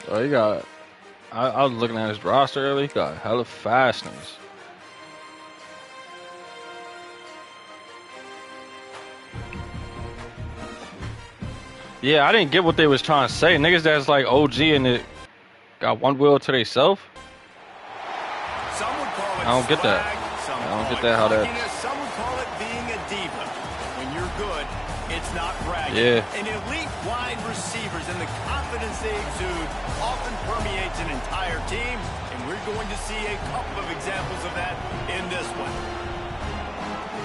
Oh, he got. I was looking at his roster earlier. He got hella fast niggas. Yeah, I didn't get what they was trying to say. Niggas that's like OG and it got one wheel to themselves. I don't get that. I don't get that how that. Some would call it being a diva. When you're good, it's not bragging. Yeah. And elite wide receivers and the confidence they exude often permeates an entire team, and we're going to see a couple of examples of that in this one.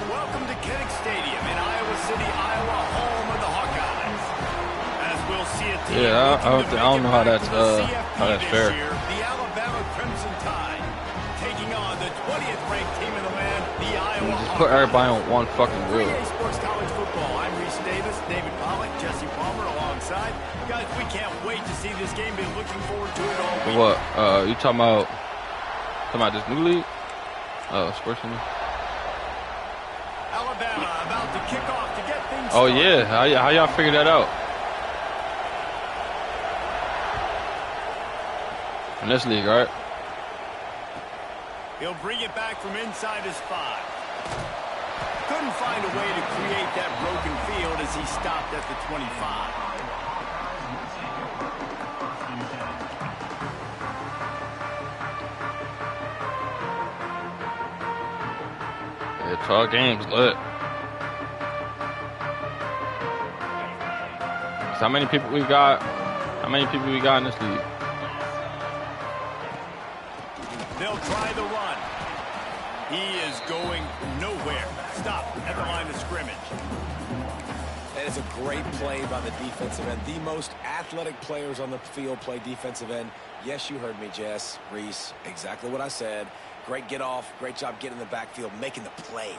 Welcome to Kinnick Stadium in Iowa City, Iowa, home of the Hawkeyes. As we'll see a team I don't know how that's fair. Year, the Alabama Crimson Tide taking on the 20th ranked team in the land, the Iowa Just put everybody on one fucking wheel. Sports College Football. I'm Reese Davis, David Pollock, Jesse Palmer alongside. Guys, we can't wait to see this game. Been looking forward to it all week. What? You talking about this new league? Sports Center. Alabama about to kick off to get things started. Yeah, how y'all figure that out? In this league, right? He'll bring it back from inside his 5. Couldn't find a way to create that broken field as he stopped at the 25. Yeah, 12 games, lit. So how many people we got? How many people we got in this league? They'll try the run. He is going nowhere. Stop at the line of scrimmage. That is a great play by the defensive end. The most athletic players on the field play defensive end. Yes, you heard me, Jess, Reese. Exactly what I said. Great get off. Great job getting in the backfield, making the play.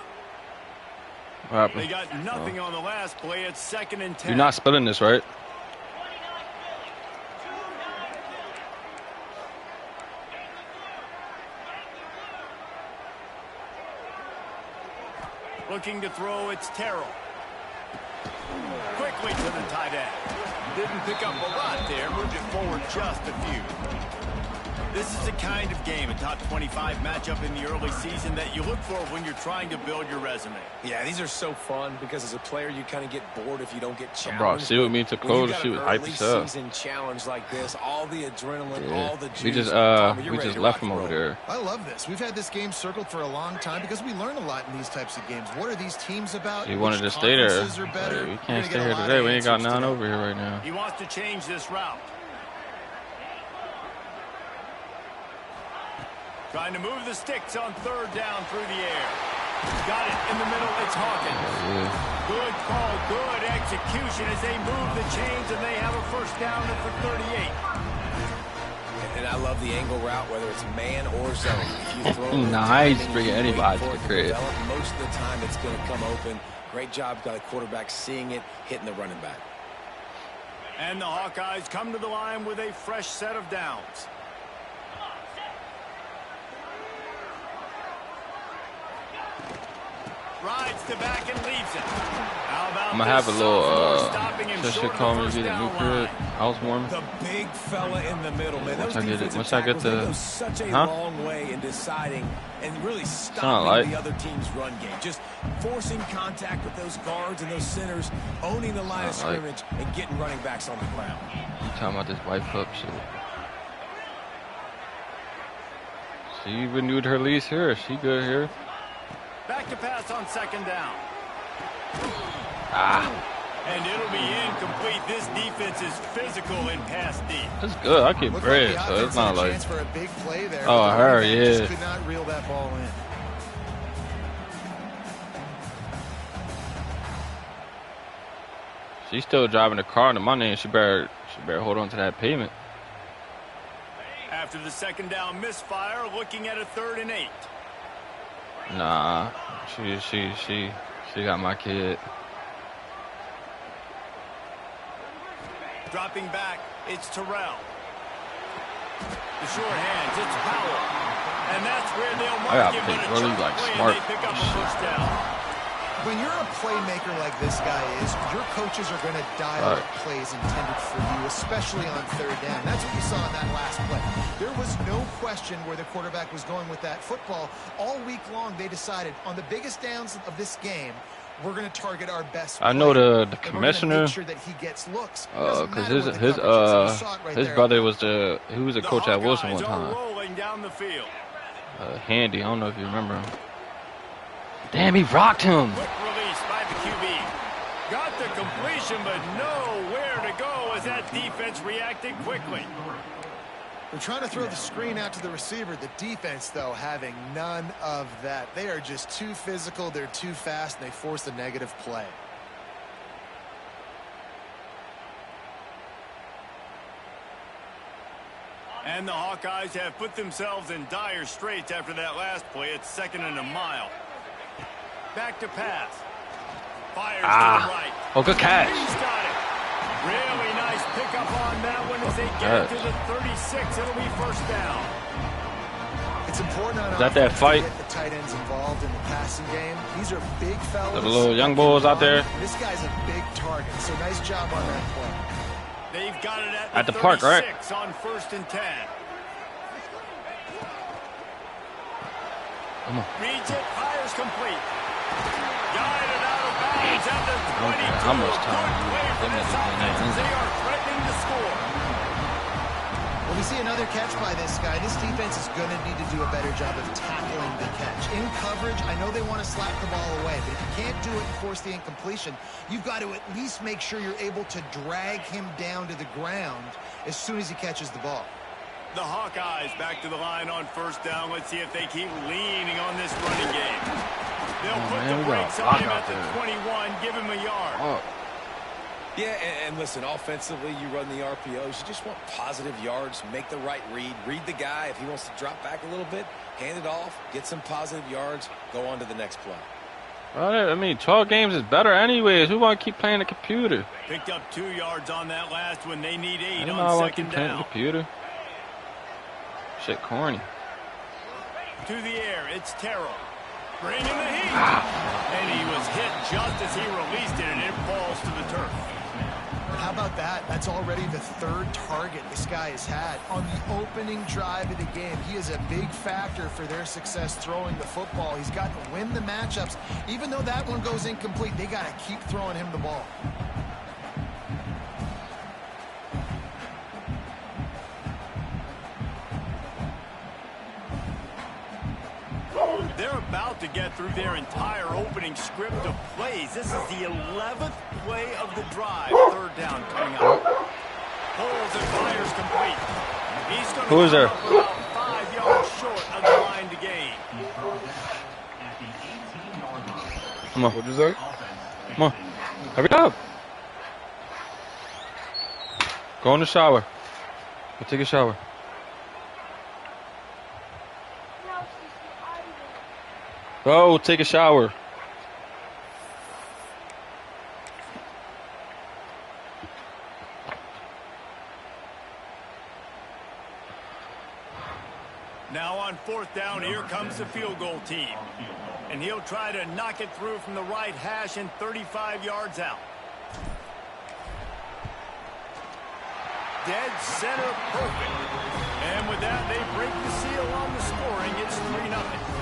What happened? They got nothing on the last play. It's 2nd and 10. You're not spilling this, right? Looking to throw, it's Terrell. Quickly to the tight end. Didn't pick up a lot there, moved it forward just a few. This is the kind of game, a top 25 matchup in the early season that you look for when you're trying to build your resume. Yeah, these are so fun because as a player, you kind of get bored if you don't get challenged. Bro, see what me to close, she was hyped as hell. Season challenge like this, all the adrenaline, all the juice. We just left him over there. I love this. We've had this game circled for a long time because we learn a lot in these types of games. What are these teams about? He wanted to stay there. We can't stay here today. We ain't got none over here right now. He wants to change this route. Trying to move the sticks on 3rd down through the air. Got it in the middle. It's Hawkins. Yeah. Good call, good execution as they move the chains, and they have a 1st down at the 38. And I love the angle route, whether it's man or zone. If you throw nice, bringing anybody to the crib. Most of the time, it's going to come open. Great job by the quarterback seeing it, hitting the running back. And the Hawkeyes come to the line with a fresh set of downs. Rides to back and leaves it. I'm gonna have a little shit call me to get a new crib. Housewarming. The big fella in the middle, man. Once I get the, go such a long way in deciding and really stopping the other team's run game. Just forcing contact with those guards and those centers, owning the line of scrimmage, and getting running backs on the ground. I'm talking about this white pup shit. She renewed her lease here. She good here. Back to pass on 2nd down. And it'll be incomplete. This defense is physical in pass deep. That's good. I keep bread, like so it's not like. For a big play there, oh, her, yeah. Just could not reel that ball in. She's still driving the car under my name. She better hold on to that payment. After the 2nd down misfire, looking at a 3rd and 8. Nah, she got my kid. Dropping back, it's Terrell. The short hands, it's Powell. And that's where they'll mark him. I gotta play really like smart. They pick up a 1st down. When you're a playmaker like this guy is, your coaches are going to dial up plays intended for you, especially on third down. That's what you saw in that last play. There was no question where the quarterback was going with that football. All week long, they decided on the biggest downs of this game, we're going to target our best player. I know the commissioner, make sure that he gets looks. because his brother was the coach at Wilson one time. Down the field. Handy, I don't know if you remember him. Damn, he rocked him. Quick release by the QB. Got the completion, but nowhere to go as that defense reacted quickly. They're trying to throw the screen out to the receiver. The defense, though, having none of that. They are just too physical. They're too fast, and they force a negative play. And the Hawkeyes have put themselves in dire straits after that last play. It's 2nd and a mile. Back to pass. Fires to the right. Oh, good catch. He's got it. Really nice pickup on that one as they get it to the 36. It'll be first down. It's important on that fight? To get the tight ends involved in the passing game. These are big fellas. The little young bulls out there. This guy's a big target, so nice job on that play. They've got it at the park, right? On 1st and 10. Come on. Reads it, fires complete. Guided out of bounds at the 22. How much time? They are threatening to score. Well, we see another catch by this guy. This defense is going to need to do a better job of tackling the catch. In coverage, I know they want to slap the ball away, but if you can't do it and force the incompletion, you've got to at least make sure you're able to drag him down to the ground as soon as he catches the ball. The Hawkeyes back to the line on 1st down. Let's see if they keep leaning on this running game. They'll put the brakes on him at the 21, give him a yard. Yeah, and listen, offensively, you run the RPOs. You just want positive yards, make the right read the guy. If he wants to drop back a little bit, hand it off, get some positive yards, go on to the next play. Well, I mean, 12 games is better anyways. Who want to keep playing the computer? Picked up 2 yards on that last one. They need 8 on 2nd down. Computer. Shit, corny. To the air, it's Terrell. Bringing the heat. And he was hit just as he released it, and it falls to the turf. How about that? That's already the 3rd target this guy has had on the opening drive of the game. He is a big factor for their success throwing the football. He's got to win the matchups. Even though that one goes incomplete, they got to keep throwing him the ball. They're about to get through their entire opening script of plays. This is the 11th play of the drive. 3rd down coming up. Pulls and fires complete. He's going to Who is there? About 5 yards short of the line to gain. Come on. What'd you say? Come on. Hurry up. Go in the shower. Go take a shower. Go take a shower. Now on 4th down, here comes the field goal team. And he'll try to knock it through from the right hash and 35 yards out. Dead center perfect. And with that, they break the seal on the scoring. It's 3-0.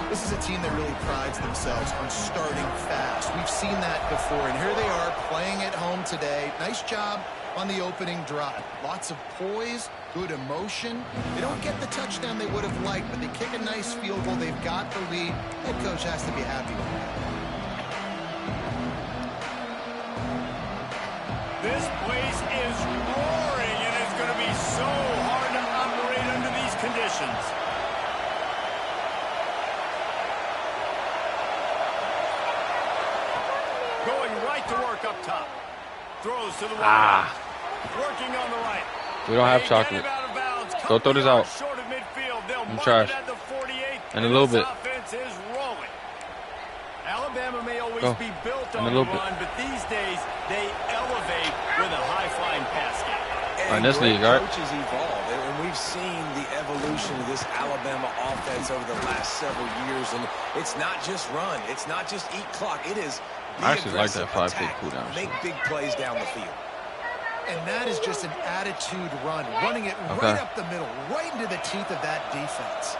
This is a team that really prides themselves on starting fast. We've seen that before, and here they are playing at home today. Nice job on the opening drive. Lots of poise, good emotion. They don't get the touchdown they would have liked, but they kick a nice field goal. They've got the lead. Head coach has to be happy with that. This place is roaring, and it's going to be so hard to operate under these conditions. Going right to work up top. Throws to the right. Working on the right. We don't have chocolate. Go throw this out. I'm trash. And a little bit. Alabama may always be built on the run, but these days they elevate with a high-flying pass game. And in this great league, right? coaches evolve, and we've seen the evolution of this Alabama offense over the last several years. And it's not just run, it's not just eat clock. It is be I actually like aggressive, that 5-pick attack, cooldown. make big plays down the field. And that is just an attitude run, running it right up the middle, right into the teeth of that defense.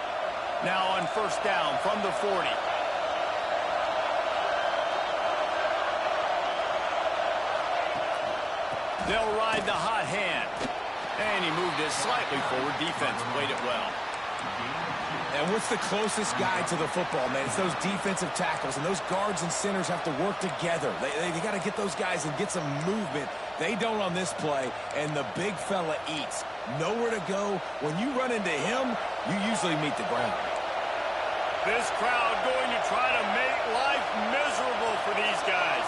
Now on first down from the 40. They'll ride the hot hand. And he moved it slightly forward. Defense played it well. And what's the closest guy to the football, man? It's those defensive tackles, and those guards and centers have to work together. They got to get those guys and get some movement. They don't on this play, and the big fella eats. Nowhere to go. When you run into him, you usually meet the ground. This crowd going to try to make life miserable for these guys.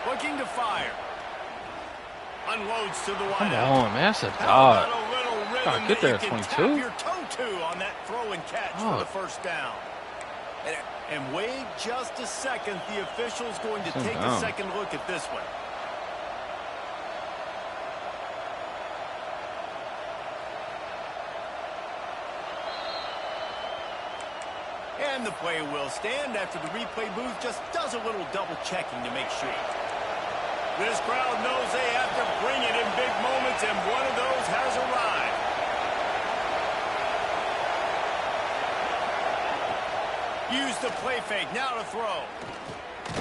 Looking to fire. Unloads to the Come wideout. on, man. That's a How dog. about a little rhythm Gotta get there that at you can 22. tap your toe to on that throw and catch for the first down. And wait just a second. The official's going to take a second look at this one. And the play will stand after the replay booth just does a little double checking to make sure. This crowd knows they have to bring it in big moments, and one of those has arrived. Use the play fake, now to throw.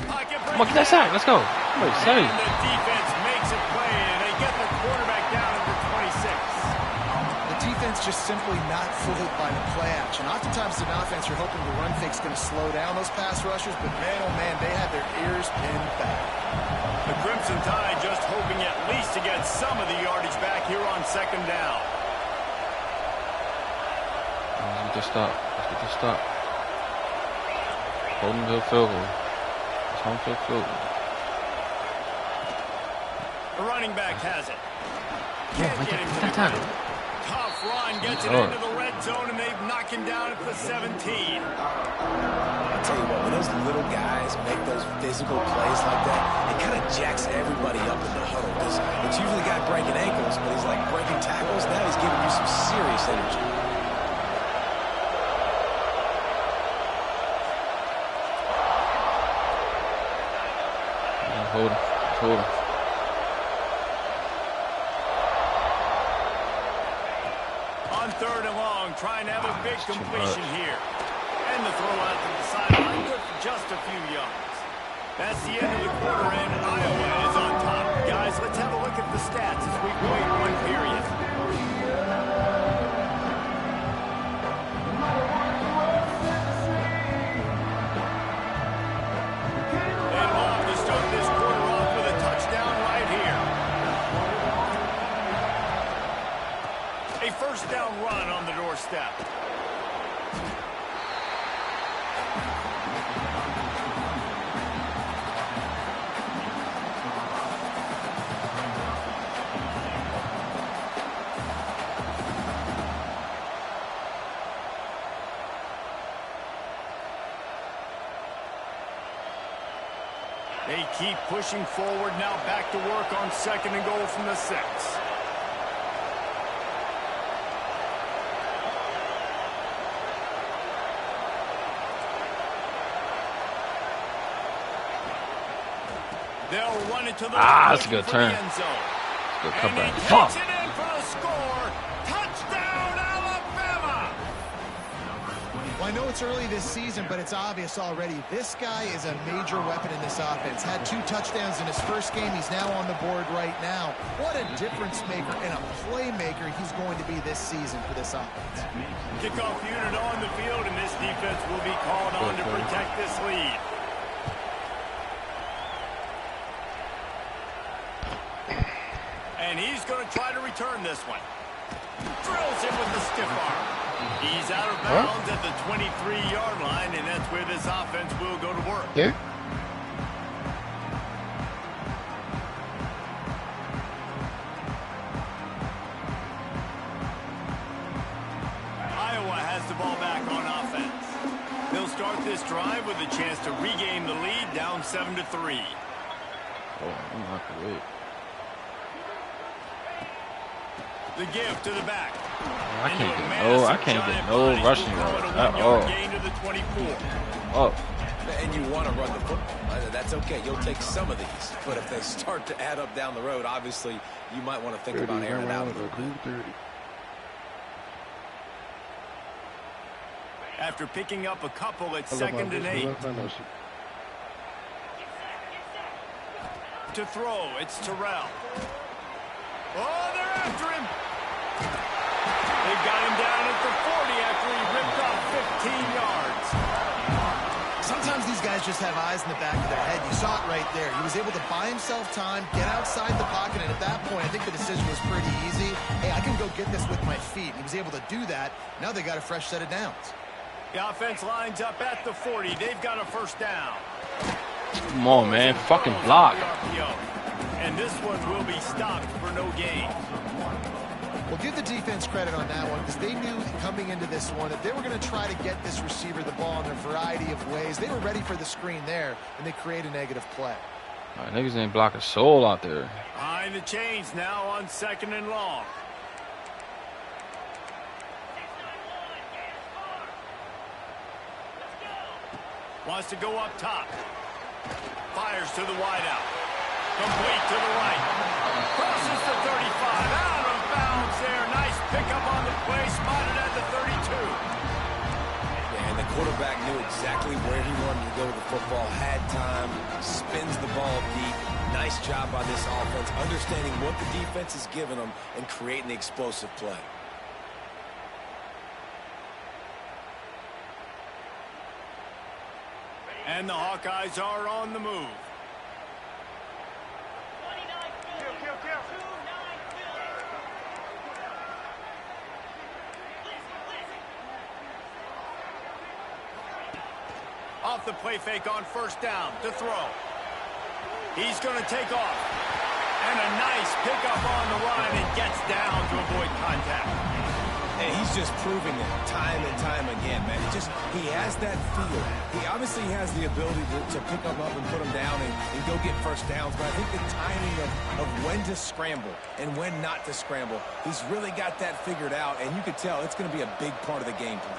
Come on, get that sack. Let's go. Wait, And the defense makes a play, and they get the quarterback down at the 26. The defense just simply not fooled by the play action. Oftentimes, in offense, you're hoping the run fake's going to slow down those pass rushers, but man, oh man, they had their ears pinned back. The Crimson Tide just hoping at least to get some of the yardage back here on second down. Let's get this stop. Let's get this stop. Hold him to a field goal. It's home field field goal. The running back has it. Yeah, Can't get him to the ground. Tough run gets it into the red zone, and they've knocked him down at the 17. I'll tell you what, when those little guys make those physical plays like that, it kind of jacks everybody up in the huddle. Because it's usually a guy breaking ankles, but he's like breaking tackles. Now he's giving you some serious energy. Hold him. Hold him. On third and long, trying to have a big completion here. And the throw out to the sideline, good for just a few yards. That's the end of the quarter, and Iowa is on top. Guys, let's have a look at the stats as we wait one period. They love to start this quarter off with a touchdown right here. A first down run on the doorstep. They keep pushing forward, now back to work on second and goal from the 6. They'll run it to the that's a good turn. End zone. Good And comeback. he Fuck. takes it in for the score. Touchdown, Alabama! Well, I know it's early this season, but it's obvious already. This guy is a major weapon in this offense. Had 2 touchdowns in his first game. He's now on the board right now. What a difference maker and a playmaker he's going to be this season for this offense. Kickoff unit on the field, and this defense will be called on to protect this lead. And he's going to try to return this one. Drills him with the stiff arm. He's out of bounds at the 23-yard line, and that's where this offense will go to work. Here? Iowa has the ball back on offense. They'll start this drive with a chance to regain the lead, down 7-3. Oh, I'm not gonna wait. The give to the back. I can't get no rushing yards at all. Oh. And you want to run the football. That's okay. You'll take some of these. But if they start to add up down the road, obviously, you might want to think about airing it out a little bit. After picking up a couple at 2nd and 8. To throw, it's Terrell. Oh, they're after him. They've got him down at the 40 after he ripped off 15 yards. Sometimes these guys just have eyes in the back of their head. You saw it right there. He was able to buy himself time, get outside the pocket, and at that point, I think the decision was pretty easy. Hey, I can go get this with my feet. He was able to do that. Now they got a fresh set of downs. The offense lines up at the 40. They've got a first down. Come on, man. Fucking block. And this one will be stopped for no gain. Well, give the defense credit on that one because they knew coming into this one that they were going to try to get this receiver the ball in a variety of ways. They were ready for the screen there, and they create a negative play. All right, niggas ain't block a soul out there. Behind the chains now on 2nd and long. Wants to go up top. Fires to the wideout. Complete to the right. Crosses the 35. Out of bounds there. Nice pickup on the play. Spotted at the 32. And the quarterback knew exactly where he wanted to go with the football. Had time. Spins the ball deep. Nice job by this offense. Understanding what the defense is giving them and creating the explosive play. And the Hawkeyes are on the move. Off the play fake on first down to throw. He's going to take off. And a nice pickup on the run and gets down to avoid contact. And he's just proving it time and time again, man. He has that feel. He obviously has the ability to pick them up and put them down and go get first downs. But I think the timing of when to scramble and when not to scramble, he's really got that figured out. And you could tell it's going to be a big part of the game plan.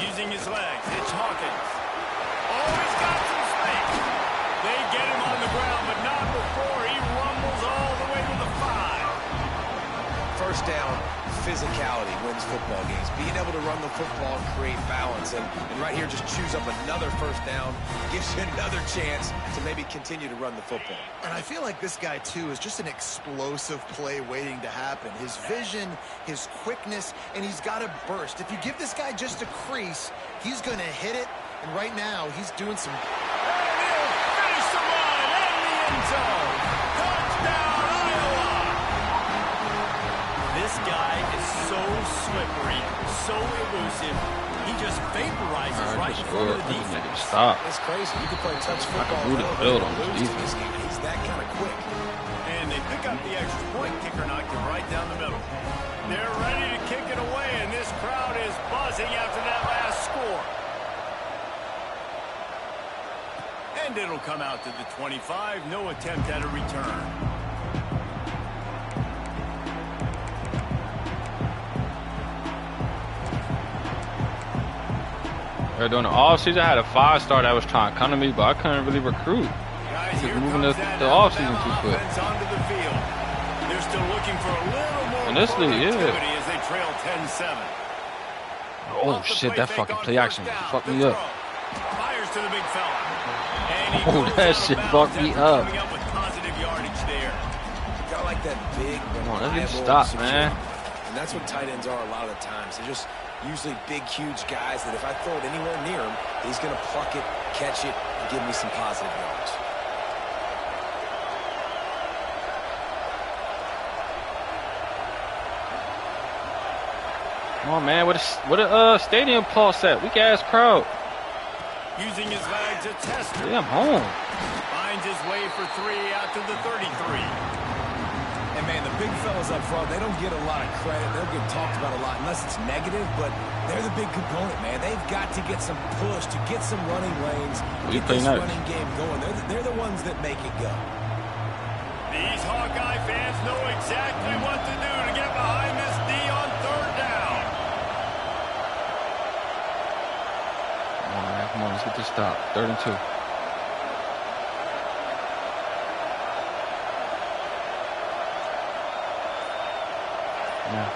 Using his legs, it's Hawkins. Oh, he's got some space. They get him on the ground, but not before he rumbles all the way to the 5. First down, physicality wins football games. Being able to run the football and create balance. And right here, just choose up another first down. Gives you another chance to maybe continue to run the football. And I feel like this guy, too, is just an explosive play waiting to happen. His vision, his quickness, and he's got a burst. If you give this guy just a crease, he's going to hit it. And right now, he's doing some... Touchdown, Iowa! This guy is so slippery, so elusive. He just vaporizes right in front of the defense. Stop. It's crazy. You can play touch football. I can build on this defense. He's that kind of quick. And they pick up the extra point. Kicker knocked him right down the middle. They're ready to kick it away, and this crowd is buzzing after that last score. And it'll come out to the 25. No attempt at a return. During the offseason, I had a 5-star that was trying to come to me, but I couldn't really recruit. Guys, Just moving the offseason too quick. Onto the field. They're still looking for a little more In this league, yeah. as they trail 10-7. Oh shit, that fucking play action fucked me up. Fires to the big fella. Oh, that shit fucked me up. Coming up with positive yardage there. Got like that big, Come on, let's get reliable, stopped, secure. man. And that's what tight ends are a lot of the times. They're just usually big, huge guys that if I throw it anywhere near him, he's going to pluck it, catch it, and give me some positive yards. Come on, man. What a stadium pulse at? Weak ass crowd. Using his legs, a tester. Yeah, I'm home. Finds his way for 3 out to the 33. And, man, the big fellas up front, they don't get a lot of credit. They'll get talked about a lot unless it's negative, but they're the big component, man. They've got to get some push, to get some running lanes, get this running game going. They're the ones that make it go. These Hawkeye fans know exactly what to do to get behind this D on third down. Come on, man. Come on. Let's get this stop. 3rd and 2. Yeah.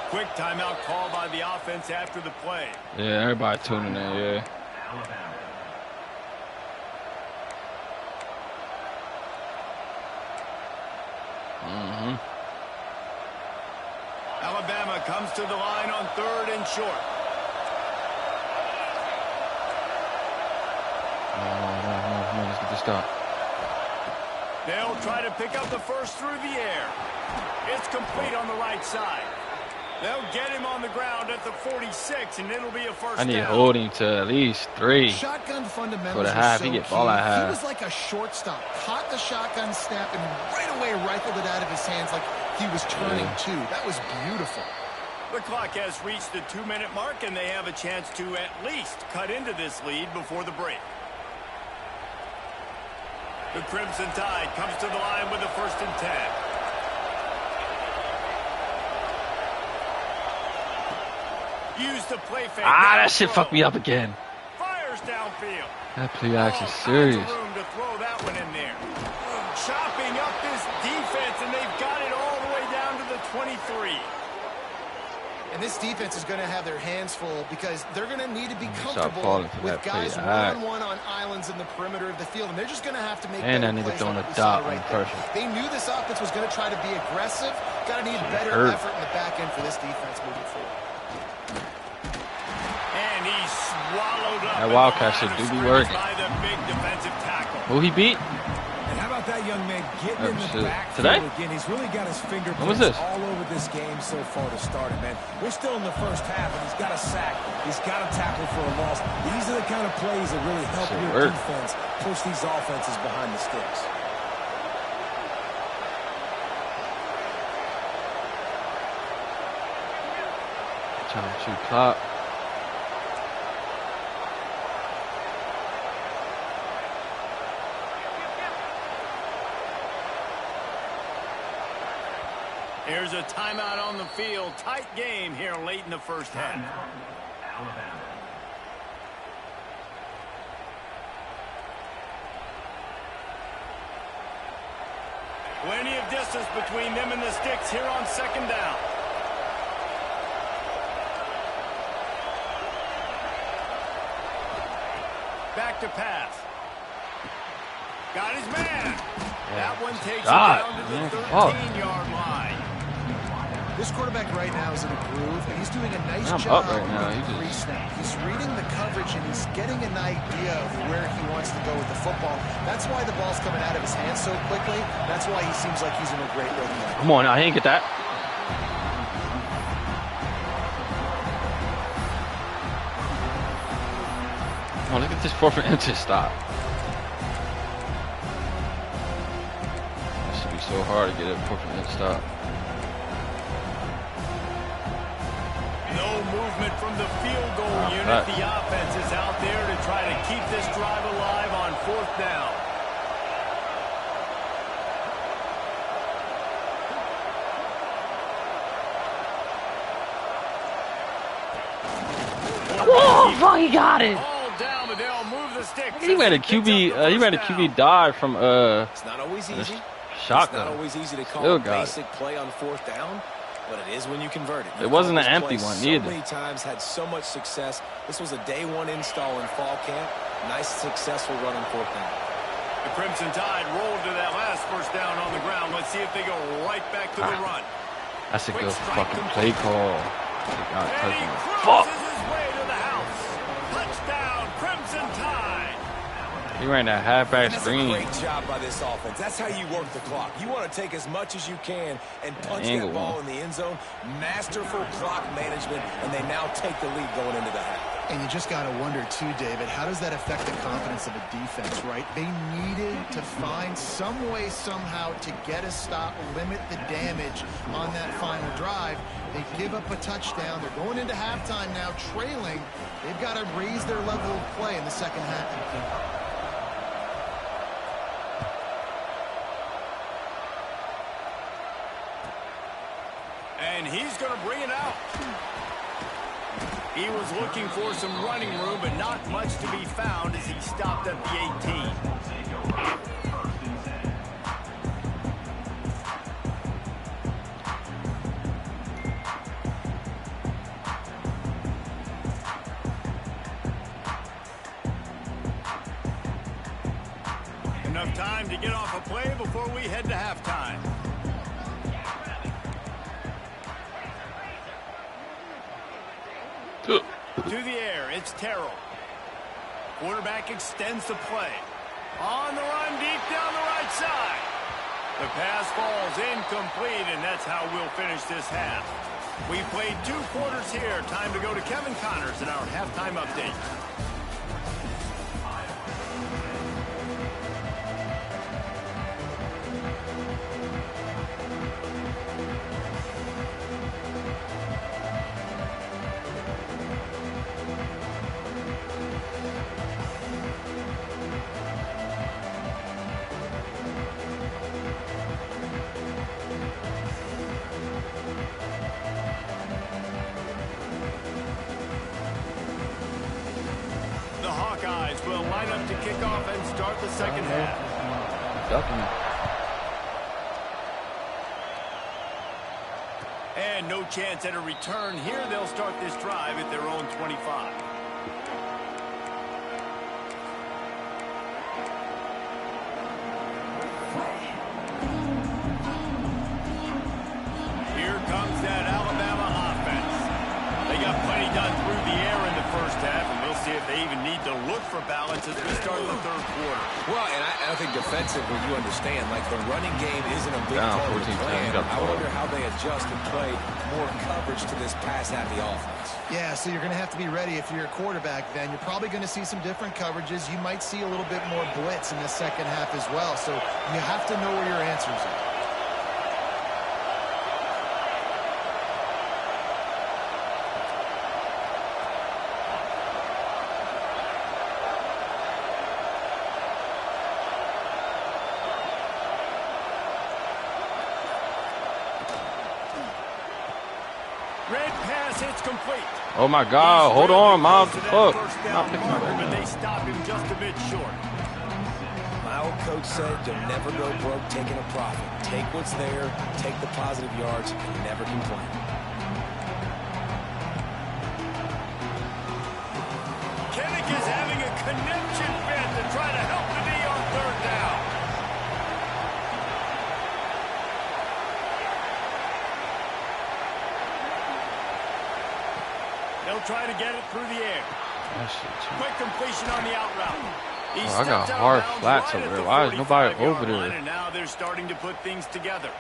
Quick timeout call by the offense after the play. Yeah, everybody tuning in, yeah. Alabama comes to the line on 3rd and short. No, let's get this stop. They'll try to pick up the first through the air. It's complete on the right side. They'll get him on the ground at the 46, and it'll be a first down. I need holding to at least 3. Shotgun fundamentals for the half. He get ball at half. He was like a shortstop. Caught the shotgun snap and right away rifled it out of his hands like he was turning two. That was beautiful. The clock has reached the 2-minute mark, and they have a chance to at least cut into this lead before the break. The Crimson Tide comes to the line with a 1st and 10. Use the play fake. That shit fucked me up again. Fires downfield. That play action serious. Room to throw that one in there. Chopping up this defense, and they've got it all the way down to the 23. And this defense is going to have their hands full because they're going to need to be comfortable with guys one-on-one on islands in the perimeter of the field, and they're just going to have to make better plays than what we saw right there. They knew this offense was going to try to be aggressive. Got to need better effort in the back end for this defense moving forward. And he swallowed up. That Wildcat should do be working. By the big defensive tackle. Who he beat? And how about that young man getting in the back today? Again, he's really got his fingerprints all over this game so far to start it, man. We're still in the first half, and he's got a sack. He's got a tackle for a loss. These are the kind of plays that really help your defense push these offenses behind the sticks. Time to clock. Here's a timeout on the field. Tight game here late in the first half. Alabama. Plenty of distance between them and the sticks here on 2nd down. Back to pass. Got his man. That one takes him down to the 13-yard line. This quarterback right now is in a groove, and he's doing a nice job right now. He's reading the coverage, and he's getting an idea of where he wants to go with the football. That's why the ball's coming out of his hands so quickly. That's why he seems like he's in a great rhythm. Come on, I didn't get that. Oh, look at this 4th and inches stop. That should be so hard to get a 4th and inch stop. No movement from the field goal unit. The offense is out there to try to keep this drive alive on 4th down. Oh, he got it. All down, but they'll move the stick. He ran a QB. He ran a QB dive from It's not always easy. Shotgun. It's not always easy to call a basic play on 4th down. But it is when you convert it. It wasn't an empty one either. So many times had so much success. This was a day 1 install in fall camp. Nice, successful run on 4th down. The Crimson Tide rolled to that last first down on the ground. Let's see if they go right back to the run. That's a good fucking play call. And he crosses his way to the house. Touchdown, Crimson Tide. He ran that halfback screen. That's a great job by this offense. That's how you work the clock. You want to take as much as you can and punch that ball in the end zone. Masterful clock management, and they now take the lead going into the half. And you just got to wonder, too, David, how does that affect the confidence of a defense, right? They needed to find some way, somehow, to get a stop, limit the damage on that final drive. They give up a touchdown. They're going into halftime now, trailing. They've got to raise their level of play in the second half. And he's going to bring it out. He was looking for some running room, but not much to be found as he stopped at the 18. Enough time to get off a play before we head to halftime. To the air, it's Terrell. Quarterback extends the play. On the run, deep down the right side. The pass falls incomplete, and that's how we'll finish this half. We've played 2 quarters here. Time to go to Kevin Connors in our halftime update. Will line up to kick off and start the second half. And no chance at a return here. They'll start this drive at their own 25. Here comes that Alabama offense. They got plenty done through the air in the first half, and we'll see if they even need to look for balance as we start the third quarter. Well, and I think defensively, you understand, like the running game isn't a big part of the plan. I wonder how they adjust and play more coverage to this pass-happy offense. Yeah, so you're going to have to be ready if you're a quarterback then. You're probably going to see some different coverages. You might see a little bit more blitz in the second half as well. So you have to know where your answers are. Red pass, it's complete. Oh my God! Hold on, Mom. Look, They stop him just a bit short. My old coach said, "You'll never go broke taking a profit. Take what's there, take the positive yards, and never complain." Kinnick is having a connection fit to try to help the D on third down. They'll try to get it through the air. Quick completion on the out route. I got hard flats over there. Why is nobody over there? And now they're starting to put things together.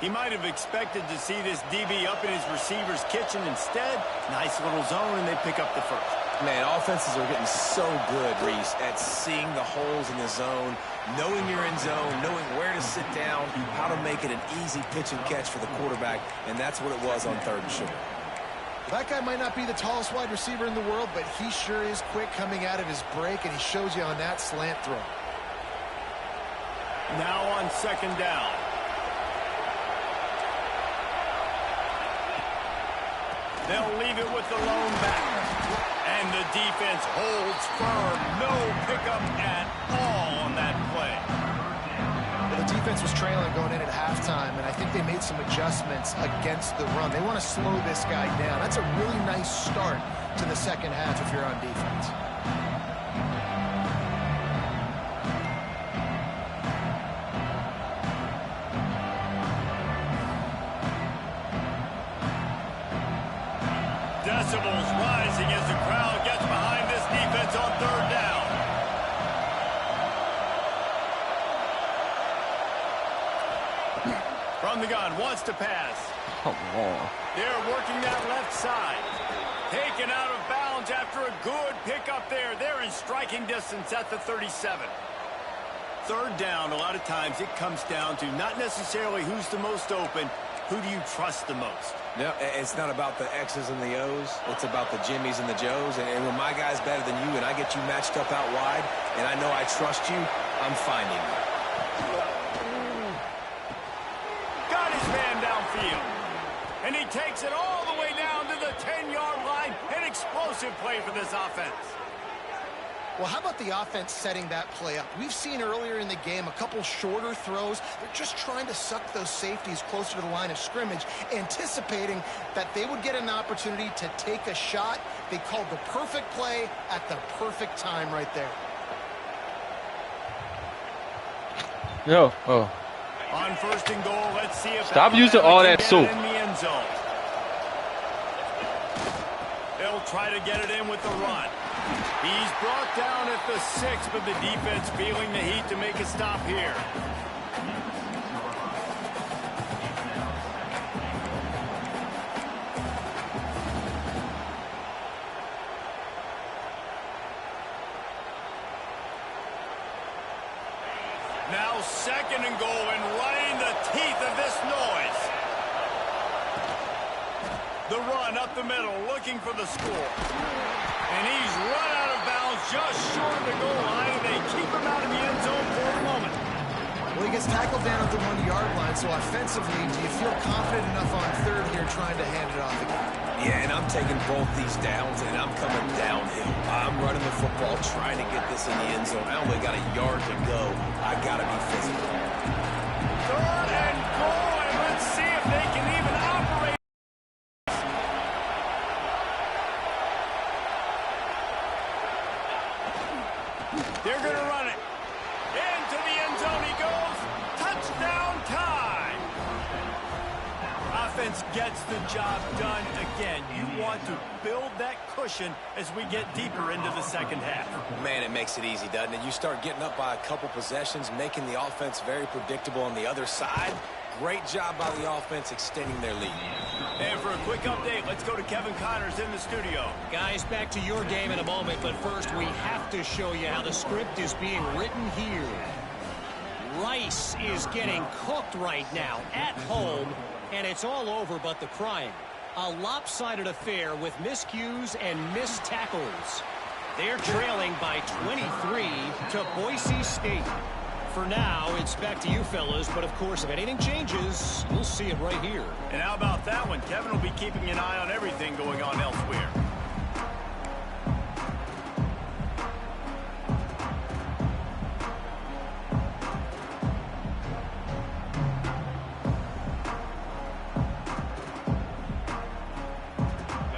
He might have expected to see this DB up in his receiver's kitchen. Instead, nice little zone, and they pick up the first. Man, offenses are getting so good, Reese, at seeing the holes in the zone, knowing you're in zone, knowing where to sit down, how to make it an easy pitch and catch for the quarterback, and that's what it was on 3rd and short. That guy might not be the tallest wide receiver in the world, but he sure is quick coming out of his break, and he shows you on that slant throw. Now on 2nd down. They'll leave it with the lone back. And the defense holds firm. No pickup at all on that play. Well, the defense was trailing going in at halftime, and I think they made some adjustments against the run. They want to slow this guy down. That's a really nice start to the second half if you're on defense. Decibels rising as the crowd gets behind this defense on 3rd down. From the gun, wants to pass. Come on. They're working that left side. Taken out of bounds yards after a good pickup there. They're in striking distance at the 37. Third down, a lot of times it comes down to not necessarily who's the most open, who do you trust the most? No, it's not about the X's and the O's. It's about the Jimmies and the Joes. And when my guy's better than you and I get you matched up out wide and I know I trust you, I'm finding you. Got his man downfield. And he takes it all the way down to the 10-yard line. An explosive play for this offense. Well, how about the offense setting that play up? We've seen earlier in the game a couple shorter throws. They're just trying to suck those safeties closer to the line of scrimmage, anticipating that they would get an opportunity to take a shot. They called the perfect play at the perfect time right there. Yo, oh. On first and goal, let's see if Stop using all that soup. in the end zone. They'll try to get it in with the run. He's brought down at the 6, but the defense feeling the heat to make a stop here. Now second and goal, and right in the teeth of this noise. The run up the middle, looking for the score. And he's run out of bounds just short of the goal line, and they keep him out of the end zone for a moment. Well, he gets tackled down at the 1-yard line, so offensively, do you feel confident enough on third here trying to hand it off again? Yeah, and I'm taking both these downs, and I'm coming downhill. I'm running the football, trying to get this in the end zone. I only got a yard to go. I got to be physical. Third and goal, and let's see if they can even operate. They're going to run it. Into the end zone he goes. Touchdown time. Offense gets the job done again. You want to build that cushion as we get deeper into the second half. Man, it makes it easy, doesn't it? You start getting up by a couple possessions, making the offense very predictable on the other side. Great job by the offense extending their lead. And for a quick update, let's go to Kevin Connors in the studio. Guys, back to your game in a moment, but first we have to show you how the script is being written here. Rice is getting cooked right now at home, and it's all over but the crying. A lopsided affair with miscues and missed tackles. They're trailing by 23 to Boise State. For now, it's back to you fellas, but of course, if anything changes, you'll see it right here. And how about that one? Kevin will be keeping an eye on everything going on elsewhere.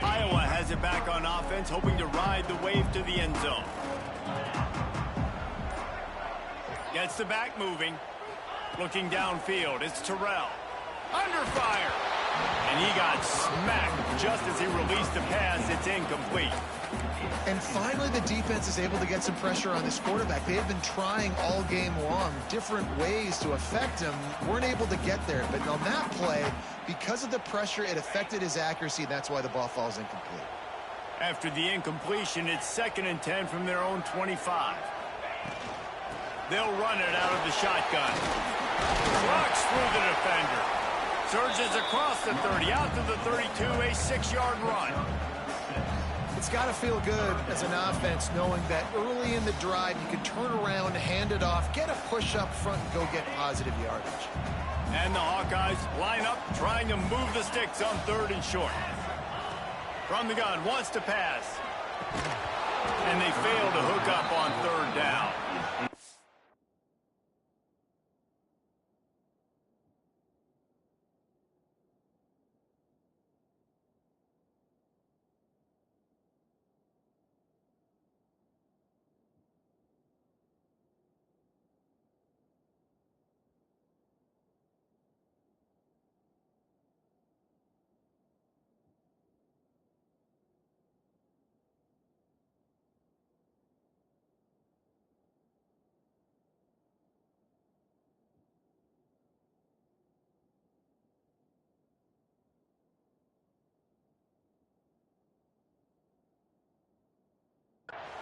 Iowa has it back on offense, hoping to ride the wave to the end zone. Gets the back moving. Looking downfield. It's Terrell. Under fire. And he got smacked just as he released the pass. It's incomplete. And finally, the defense is able to get some pressure on this quarterback. They've been trying all game long different ways to affect him. Weren't able to get there. But on that play, because of the pressure, it affected his accuracy. That's why the ball falls incomplete. After the incompletion, it's 2nd and 10 from their own 25. They'll run it out of the shotgun. Rocks through the defender. Surges across the 30, out to the 32, a 6-yard run. It's got to feel good as an offense knowing that early in the drive you can turn around, hand it off, get a push up front, and go get positive yardage. And the Hawkeyes line up, trying to move the sticks on 3rd and short. From the gun, wants to pass. And they fail to hook up on 3rd down.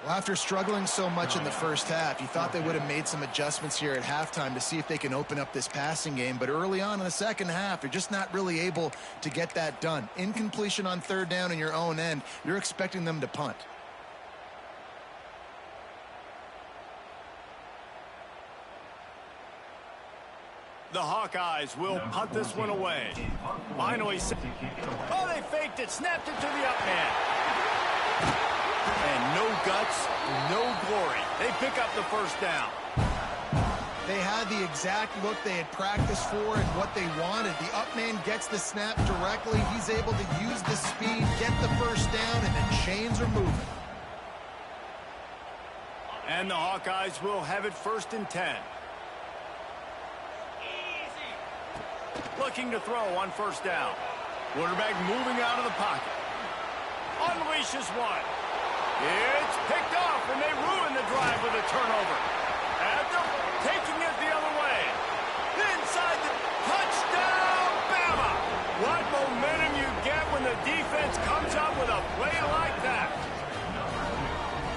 Well, after struggling so much in the first half, you thought they would have made some adjustments here at halftime to see if they can open up this passing game. But early on in the second half, you're just not really able to get that done. Incompletion on third down in your own end, you're expecting them to punt. The Hawkeyes will punt this one away. Finally, oh, they faked it, snapped it to the up man. And no guts, no glory. They pick up the first down. They had the exact look they had practiced for and what they wanted. The up man gets the snap directly. He's able to use the speed, get the first down, and the chains are moving. And the Hawkeyes will have it 1st and 10. Looking to throw on 1st down. Quarterback moving out of the pocket. Unleashes one. It's picked off, and they ruin the drive with a turnover. After taking it the other way. Inside the touchdown, Bama. What momentum you get when the defense comes up with a play like that.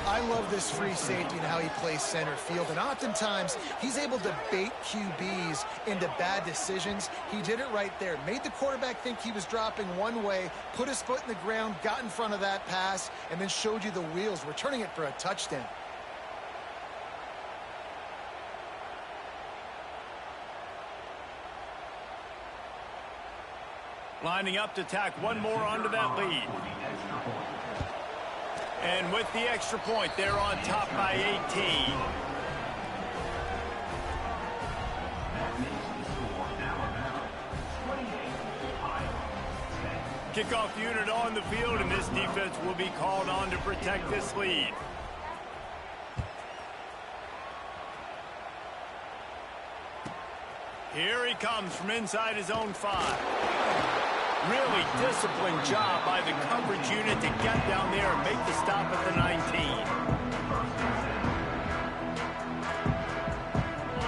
I love this free safety and how he plays center field, and oftentimes he's able to bait QBs into bad decisions. He did it right there. Made the quarterback think he was dropping one way, put his foot in the ground, got in front of that pass, and then showed you the wheels, returning it for a touchdown. Lining up to tack one more onto that lead. And with the extra point, they're on top by 18. Kickoff unit on the field, and this defense will be called on to protect this lead. Here he comes from inside his own 5. Really disciplined job by the coverage unit to get down there and make the stop at the 19.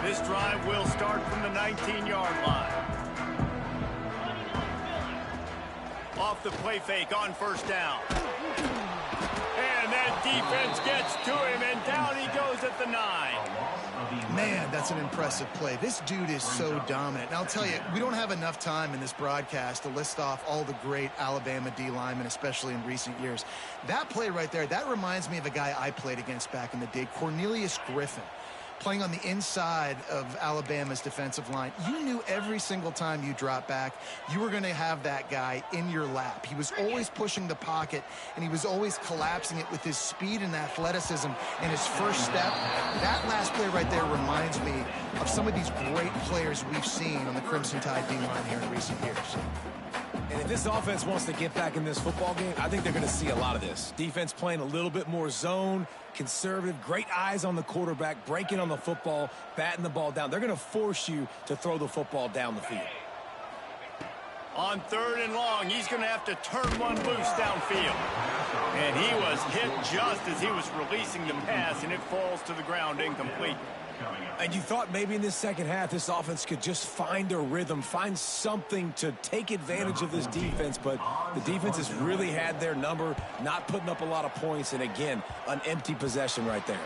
This drive will start from the 19-yard line. Off the play fake on 1st down. And that defense gets to him, and down he goes at the 9. Man, that's an impressive play. This dude is so dominant. And I'll tell you, we don't have enough time in this broadcast to list off all the great Alabama D linemen, especially in recent years. That play right there, that reminds me of a guy I played against back in the day, Cornelius Griffin, playing on the inside of Alabama's defensive line. You knew every single time you dropped back, you were going to have that guy in your lap. He was always pushing the pocket, and he was always collapsing it with his speed and athleticism and his first step. That last play right there reminds me of some of these great players we've seen on the Crimson Tide D-line here in recent years. And if this offense wants to get back in this football game, I think they're going to see a lot of this. Defense playing a little bit more zone, conservative, great eyes on the quarterback, breaking on the football, batting the ball down. They're going to force you to throw the football down the field. On 3rd and long, he's going to have to turn one loose downfield. And he was hit just as he was releasing the pass, and it falls to the ground incomplete. And you thought maybe in this second half this offense could just find a rhythm, find something to take advantage of this defense, but the defense has really had their number, not putting up a lot of points, and again, an empty possession right there.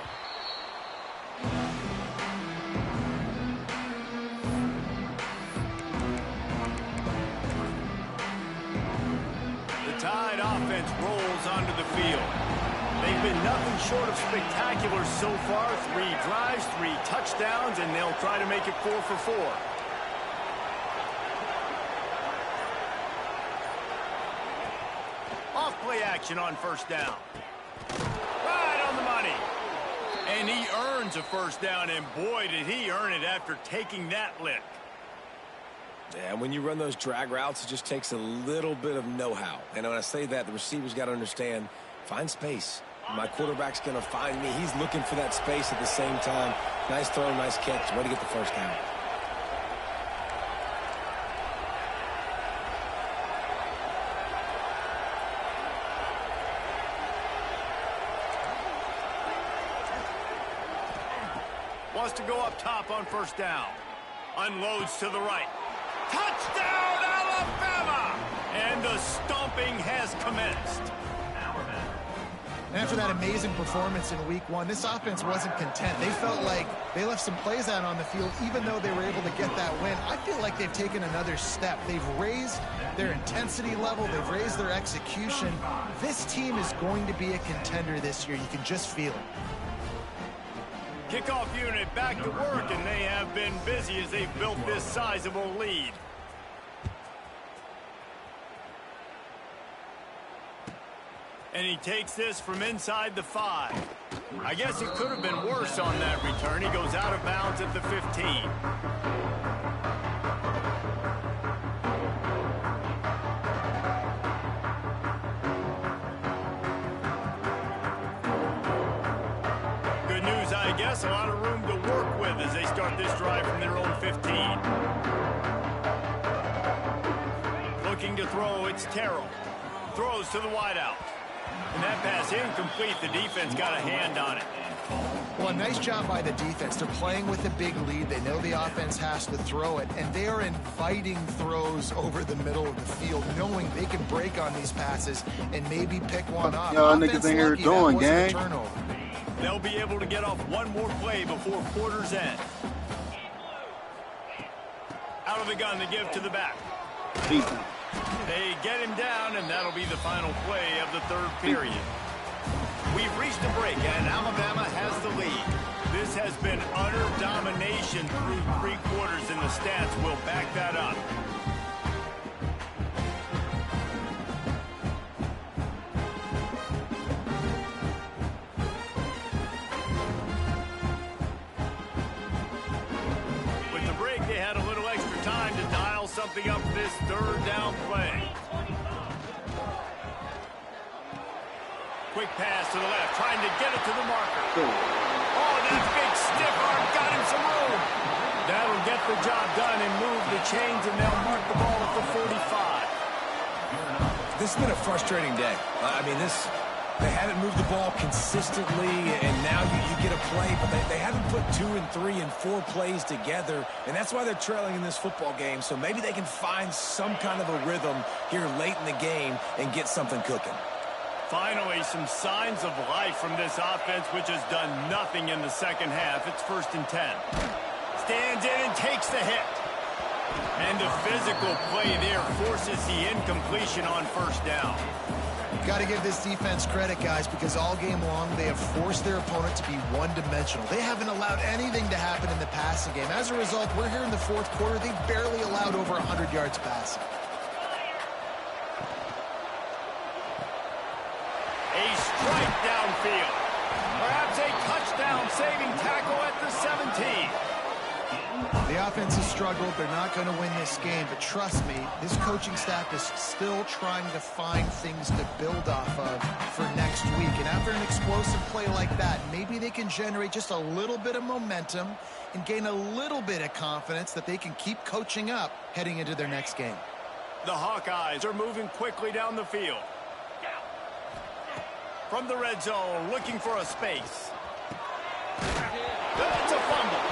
The Tide offense rolls onto the field. They've been nothing short of spectacular so far. 3 drives, 3 touchdowns, and they'll try to make it 4 for 4. Off play action on 1st down. Right on the money. And he earns a 1st down, and boy, did he earn it after taking that lick. Yeah, when you run those drag routes, it just takes a little bit of know-how. And when I say that, the receiver's got to understand, find space. My quarterback's going to find me. He's looking for that space at the same time. Nice throw, nice catch. Way to get the 1st down. Wants to go up top on 1st down. Unloads to the right. Touchdown, Alabama! And the stomping has commenced. And after that amazing performance in week 1, this offense wasn't content. They felt like they left some plays out on the field, even though they were able to get that win. I feel like they've taken another step. They've raised their intensity level. They've raised their execution. This team is going to be a contender this year. You can just feel it. Kickoff unit back to work, and they have been busy as they've built this sizable lead. And he takes this from inside the 5. I guess it could have been worse on that return. He goes out of bounds at the 15. Good news, I guess. A lot of room to work with as they start this drive from their own 15. Looking to throw, it's Terrell. Throws to the wideout. And that pass incomplete. The defense got a hand on it. Well, nice job by the defense. They're playing with a big lead. They know the offense has to throw it, and they are inviting throws over the middle of the field, knowing they can break on these passes and maybe pick one off. Y'all niggas in here doing, gang. They'll be able to get off one more play before quarter's end. Out of the gun to give to the back. They get him down, and that'll be the final play of the third period. We've reached a break, and Alabama has the lead. This has been utter domination through 3 quarters, and the stats will back that up. With the break, they had a little extra time to dial something up this third down play. Quick pass to the left, trying to get it to the marker. Oh, that big stiff arm got him some room. That'll get the job done and move the chains, and they'll mark the ball at the 45. This has been a frustrating day. I mean, they haven't moved the ball consistently, and now you get a play, but they haven't put 2 and 3 and 4 plays together, and that's why they're trailing in this football game. So maybe they can find some kind of a rhythm here late in the game and get something cooking. Finally, some signs of life from this offense, which has done nothing in the second half. It's 1st and 10. Stands in and takes the hit. And the physical play there forces the incompletion on 1st down. Got to give this defense credit, guys, because all game long they have forced their opponent to be one-dimensional. They haven't allowed anything to happen in the passing game. As a result, we're here in the 4th quarter. They've barely allowed over 100 yards passing. A strike downfield. Perhaps a touchdown-saving tackle at the 17. The offense has struggled. They're not going to win this game, but trust me, this coaching staff is still trying to find things to build off of for next week. And after an explosive play like that, maybe they can generate just a little bit of momentum and gain a little bit of confidence that they can keep coaching up heading into their next game. The Hawkeyes are moving quickly down the field. From the red zone, looking for a space. That's a fumble.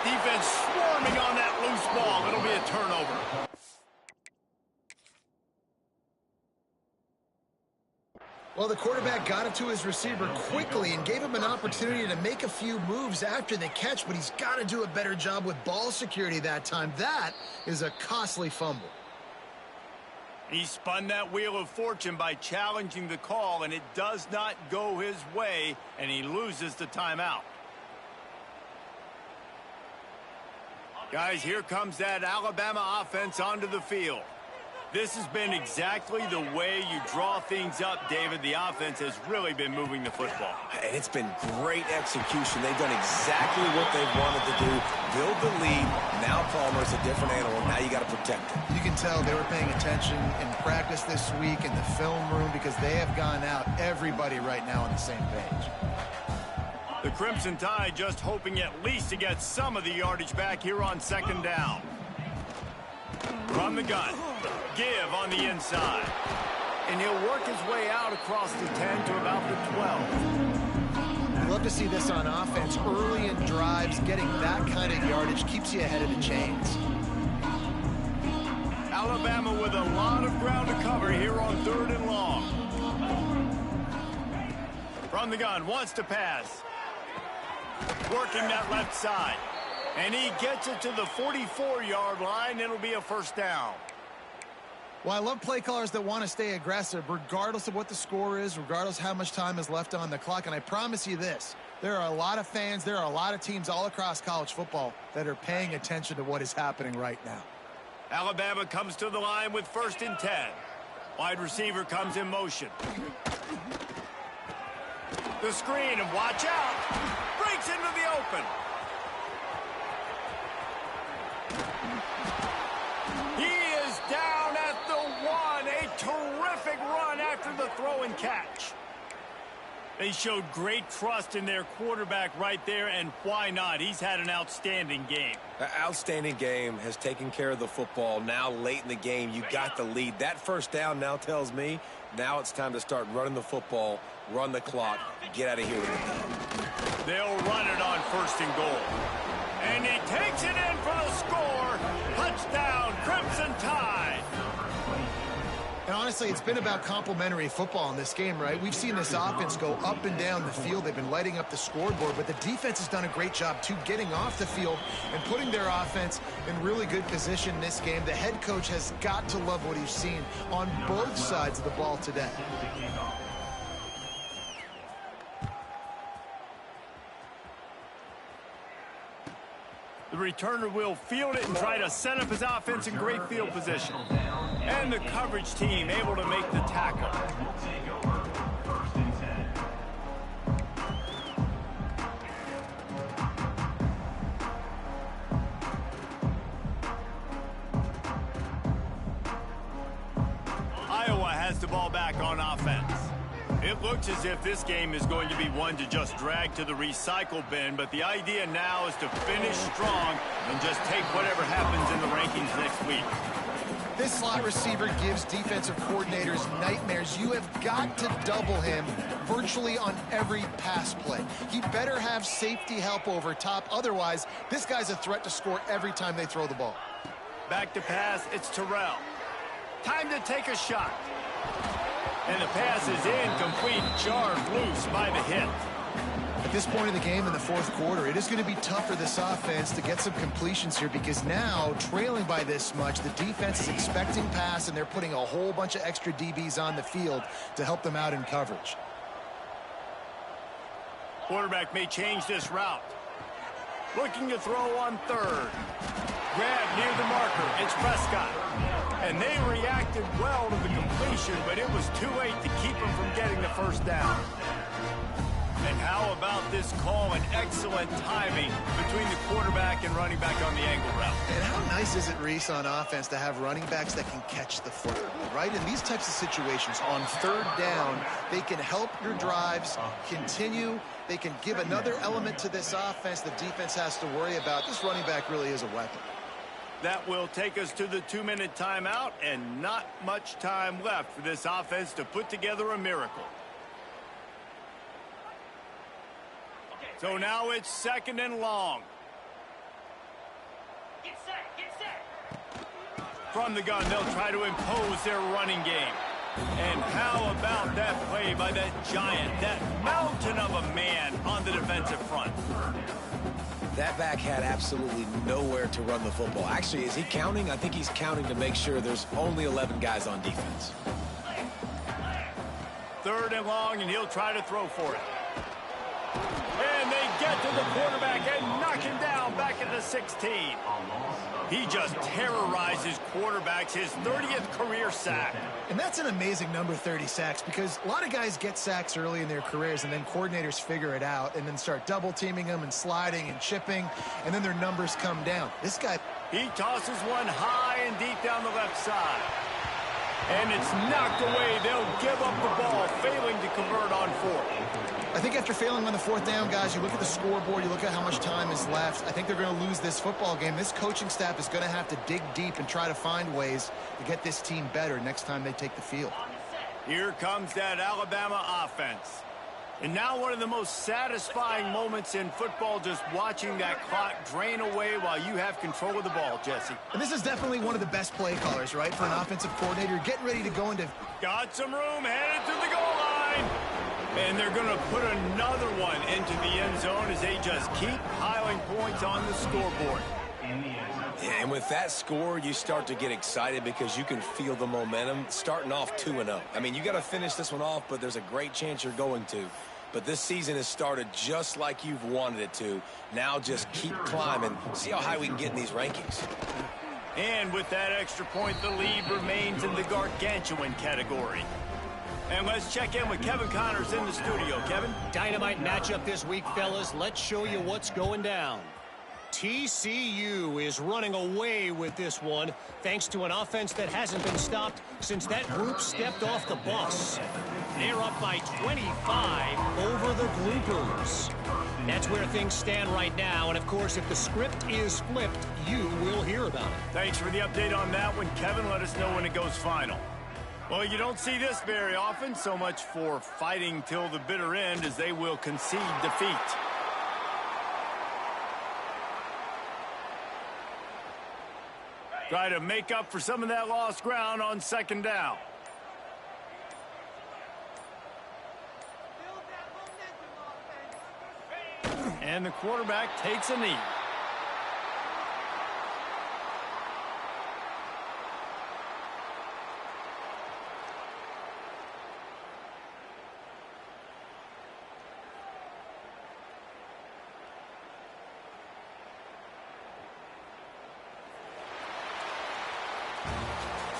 Defense swarming on that loose ball. It'll be a turnover. Well, the quarterback got it to his receiver quickly and gave him an opportunity to make a few moves after the catch, but he's got to do a better job with ball security that time. That is a costly fumble. He spun that wheel of fortune by challenging the call, and it does not go his way, and he loses the timeout. Guys, here comes that Alabama offense onto the field. This has been exactly the way you draw things up, David. The offense has really been moving the football. And it's been great execution. They've done exactly what they've wanted to do. Build the lead. Now Palmer's a different animal. Now you got to protect him. You can tell they were paying attention in practice this week in the film room because they have gone out, everybody right now on the same page. The Crimson Tide just hoping at least to get some of the yardage back here on 2nd down. From the gun. Give on the inside. And he'll work his way out across the 10 to about the 12. I'd love to see this on offense. Early in drives, getting that kind of yardage keeps you ahead of the chains. Alabama with a lot of ground to cover here on 3rd and long. From the gun, wants to pass. Working that left side. And he gets it to the 44-yard line. It'll be a first down. Well, I love play callers that want to stay aggressive regardless of what the score is, regardless how much time is left on the clock. And I promise you this, there are a lot of fans, there are a lot of teams all across college football that are paying attention to what is happening right now. Alabama comes to the line with 1st and 10. Wide receiver comes in motion. The screen, and watch out. Breaks into the open. He is down at the 1. A terrific run after the throw and catch. They showed great trust in their quarterback right there, and why not? He's had an outstanding game. An outstanding game, has taken care of the football. Now late in the game, you got the lead. That first down now tells me now it's time to start running the football, run the clock, get out of here with it. They'll run it on 1st and goal. And he takes it in for the score. Touchdown, Crimson Tide. And honestly, it's been about complementary football in this game, right? We've seen this offense go up and down the field. They've been lighting up the scoreboard, but the defense has done a great job, too, getting off the field and putting their offense in really good position in this game. The head coach has got to love what he's seen on both sides of the ball today. The returner will field it and try to set up his offense in great field position. And the coverage team able to make the tackle. Iowa has the ball back on offense. It looks as if this game is going to be one to just drag to the recycle bin, but the idea now is to finish strong and just take whatever happens in the rankings next week. This slot receiver gives defensive coordinators nightmares. You have got to double him virtually on every pass play. He better have safety help over top. Otherwise, this guy's a threat to score every time they throw the ball. Back to pass, it's Terrell. Time to take a shot. And the pass is incomplete, jarred loose by the hit. At this point in the game in the 4th quarter, it is going to be tough for this offense to get some completions here because now, trailing by this much, the defense is expecting pass and they're putting a whole bunch of extra DBs on the field to help them out in coverage. Quarterback may change this route. Looking to throw on 3rd. Grab near the marker. It's Prescott. And they reacted well to the completion, but it was too late to keep them from getting the first down. And how about this call and excellent timing between the quarterback and running back on the angle route? And how nice is it, Reese, on offense to have running backs that can catch the football, right? In these types of situations, on 3rd down, they can help your drives continue. They can give another element to this offense the defense has to worry about. This running back really is a weapon. That will take us to the 2-minute timeout, and not much time left for this offense to put together a miracle. So now it's 2nd and long. Get set, get set. From the gun, they'll try to impose their running game. And how about that play by that giant, that mountain of a man on the defensive front? That back had absolutely nowhere to run the football. Actually, is he counting? I think he's counting to make sure there's only 11 guys on defense. 3rd and long, and he'll try to throw for it. And they get to the quarterback and knock him down back at the 16. He just terrorizes quarterbacks, his 30th career sack. And that's an amazing number, 30 sacks, because a lot of guys get sacks early in their careers, and then coordinators figure it out and then start double-teaming them and sliding and chipping, and then their numbers come down. This guy... He tosses one high and deep down the left side. And it's knocked away. They'll give up the ball, failing to convert on 4th. I think after failing on the 4th down, guys, you look at the scoreboard, you look at how much time is left. I think they're going to lose this football game. This coaching staff is going to have to dig deep and try to find ways to get this team better next time they take the field. Here comes that Alabama offense. And now one of the most satisfying moments in football, just watching that clock drain away while you have control of the ball, Jesse. And this is definitely one of the best play callers, right, for an offensive coordinator. Getting ready to go into... Got some room, headed to the goal line. And they're going to put another one into the end zone as they just keep piling points on the scoreboard. Yeah, and with that score, you start to get excited because you can feel the momentum starting off 2-0. I mean, you got to finish this one off, but there's a great chance you're going to. But this season has started just like you've wanted it to. Now just keep climbing. See how high we can get in these rankings. And with that extra point, the lead remains in the gargantuan category. And let's check in with Kevin Connors in the studio. Kevin? Dynamite matchup this week, fellas. Let's show you what's going down. TCU is running away with this one thanks to an offense that hasn't been stopped since that group stepped off the bus. They're up by 25 over the Gloopers. That's where things stand right now, and of course, if the script is flipped, you will hear about it. Thanks for the update on that one, Kevin. Let us know when it goes final. Well, you don't see this very often. So much for fighting till the bitter end as they will concede defeat. Try to make up for some of that lost ground on second down. And the quarterback takes a knee.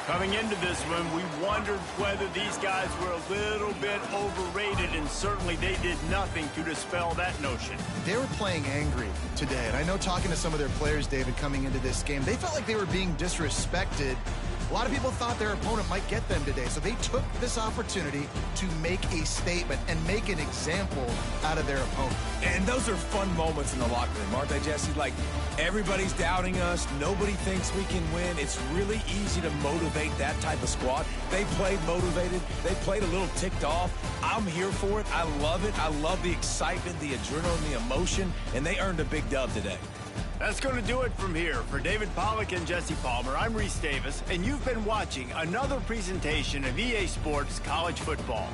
Coming into this one, we wondered whether these guys were a little bit overrated, and certainly they did nothing to dispel that notion. They were playing angry today, and I know talking to some of their players, David, coming into this game, they felt like they were being disrespected. A lot of people thought their opponent might get them today, so they took this opportunity to make a statement and make an example out of their opponent. And those are fun moments in the locker room, aren't they, Jesse? Like, everybody's doubting us. Nobody thinks we can win. It's really easy to motivate that type of squad. They played motivated. They played a little ticked off. I'm here for it. I love it. I love the excitement, the adrenaline, the emotion, and they earned a big dub today. That's going to do it from here. For David Pollack and Jesse Palmer, I'm Reese Davis, and you've been watching another presentation of EA Sports College Football.